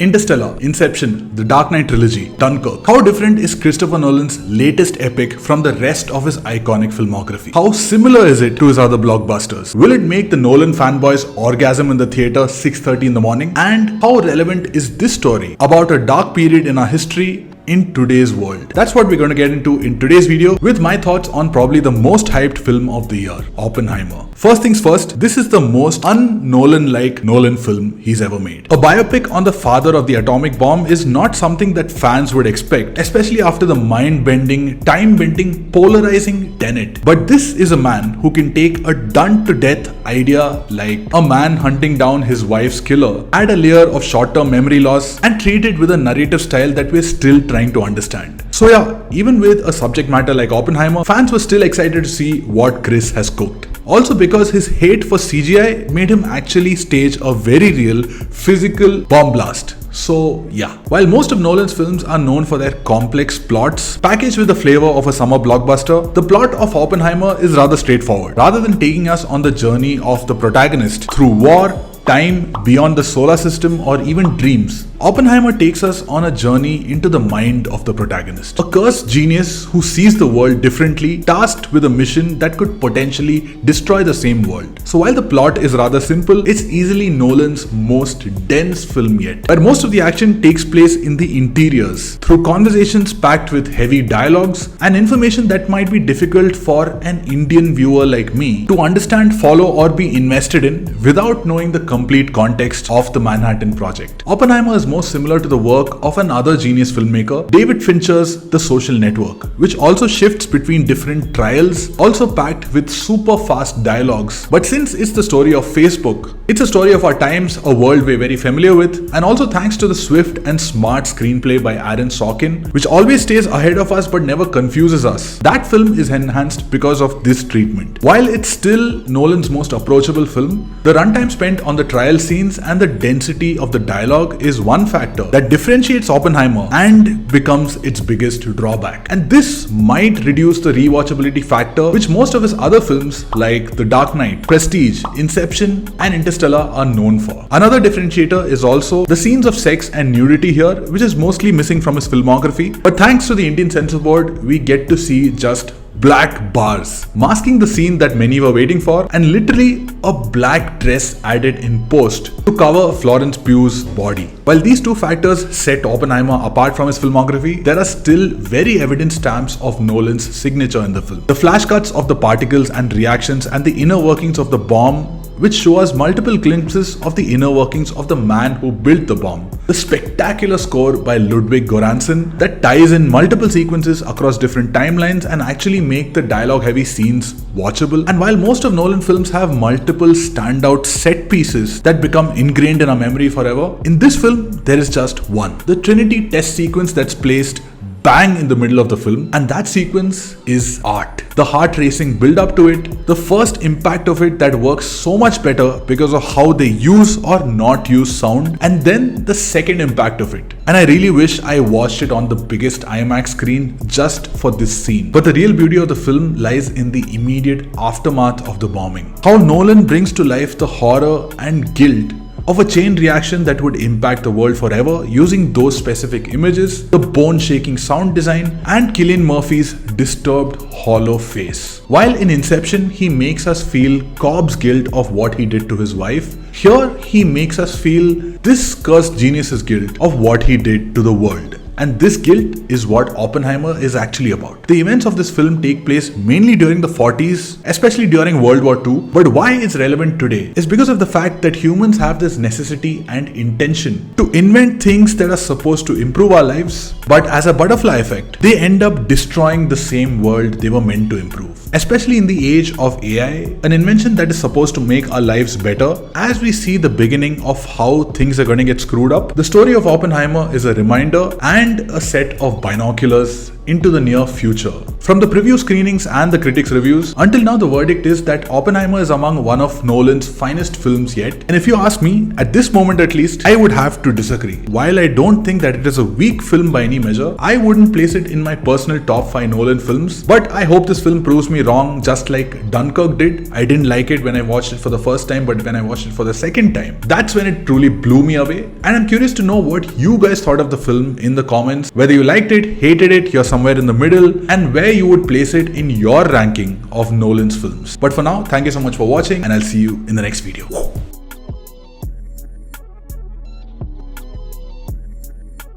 Interstellar, Inception, The Dark Knight trilogy, Dunkirk. How different is Christopher Nolan's latest epic from the rest of his iconic filmography? How similar is it to his other blockbusters? Will it make the Nolan fanboys orgasm in the theater 6:30 in the morning? And how relevant is this story about a dark period in our history in today's world? That's what we're going to get into in today's video with my thoughts on probably the most hyped film of the year, Oppenheimer. First things first, this is the most un-Nolan-like Nolan film he's ever made. A biopic on the father of the atomic bomb is not something that fans would expect, especially after the mind-bending, time-bending, polarizing Tenet. But this is a man who can take a done-to-death idea like a man hunting down his wife's killer, add a layer of short-term memory loss, and treat it with a narrative style that we're still trying to understand. So yeah, even with a subject matter like Oppenheimer, fans were still excited to see what Chris has cooked. Also because his hate for CGI made him actually stage a very real physical bomb blast. So yeah, while most of Nolan's films are known for their complex plots, packaged with the flavor of a summer blockbuster, the plot of Oppenheimer is rather straightforward. Rather than taking us on the journey of the protagonist through war, time, beyond the solar system, or even dreams, Oppenheimer takes us on a journey into the mind of the protagonist. A cursed genius who sees the world differently, tasked with a mission that could potentially destroy the same world. So while the plot is rather simple, it's easily Nolan's most dense film yet, where most of the action takes place in the interiors, through conversations packed with heavy dialogues and information that might be difficult for an Indian viewer like me to understand, follow, or be invested in without knowing the complete context of the Manhattan Project. Oppenheimer is more similar to the work of another genius filmmaker, David Fincher's The Social Network, which also shifts between different trials, also packed with super fast dialogues. But since it's the story of Facebook, it's a story of our times, a world we're very familiar with, and also thanks to the swift and smart screenplay by Aaron Sorkin, which always stays ahead of us but never confuses us. That film is enhanced because of this treatment. While it's still Nolan's most approachable film, the runtime spent on the trial scenes and the density of the dialogue is one factor that differentiates Oppenheimer and becomes its biggest drawback. And this might reduce the rewatchability factor which most of his other films like The Dark Knight, Prestige, Inception, and Interstellar are known for. Another differentiator is also the scenes of sex and nudity here, which is mostly missing from his filmography. But thanks to the Indian Censor Board, we get to see just black bars, masking the scene that many were waiting for, and literally a black dress added in post to cover Florence Pugh's body. While these two factors set Oppenheimer apart from his filmography, there are still very evident stamps of Nolan's signature in the film. The flash cuts of the particles and reactions and the inner workings of the bomb, which show us multiple glimpses of the inner workings of the man who built the bomb. The spectacular score by Ludwig Göransson that ties in multiple sequences across different timelines and actually make the dialogue-heavy scenes watchable. And while most of Nolan films have multiple standout set pieces that become ingrained in our memory forever, in this film there is just one. The Trinity test sequence that's placed bang in the middle of the film, and that sequence is art. The heart-racing build up to it, the first impact of it that works so much better because of how they use or not use sound, and then the second impact of it. And I really wish I watched it on the biggest IMAX screen just for this scene. But the real beauty of the film lies in the immediate aftermath of the bombing. How Nolan brings to life the horror and guilt of a chain reaction that would impact the world forever using those specific images, the bone-shaking sound design, and Cillian Murphy's disturbed, hollow face. While in Inception, he makes us feel Cobb's guilt of what he did to his wife, here he makes us feel this cursed genius's guilt of what he did to the world. And this guilt is what Oppenheimer is actually about. The events of this film take place mainly during the 40s, especially during World War II. But why it's relevant today is because of the fact that humans have this necessity and intention to invent things that are supposed to improve our lives, but as a butterfly effect, they end up destroying the same world they were meant to improve. Especially in the age of AI, an invention that is supposed to make our lives better, as we see the beginning of how things are going to get screwed up. The story of Oppenheimer is a reminder and a set of binoculars into the near future. From the preview screenings and the critics' reviews, until now the verdict is that Oppenheimer is among one of Nolan's finest films yet. And if you ask me, at this moment at least, I would have to disagree. While I don't think that it is a weak film by any measure, I wouldn't place it in my personal top 5 Nolan films. But I hope this film proves me wrong, just like Dunkirk did. I didn't like it when I watched it for the first time, but when I watched it for the second time, that's when it truly blew me away. And I'm curious to know what you guys thought of the film in the comments, whether you liked it, hated it, you're somewhere in the middle, and where you would place it in your ranking of Nolan's films. But for now, thank you so much for watching, and I'll see you in the next video.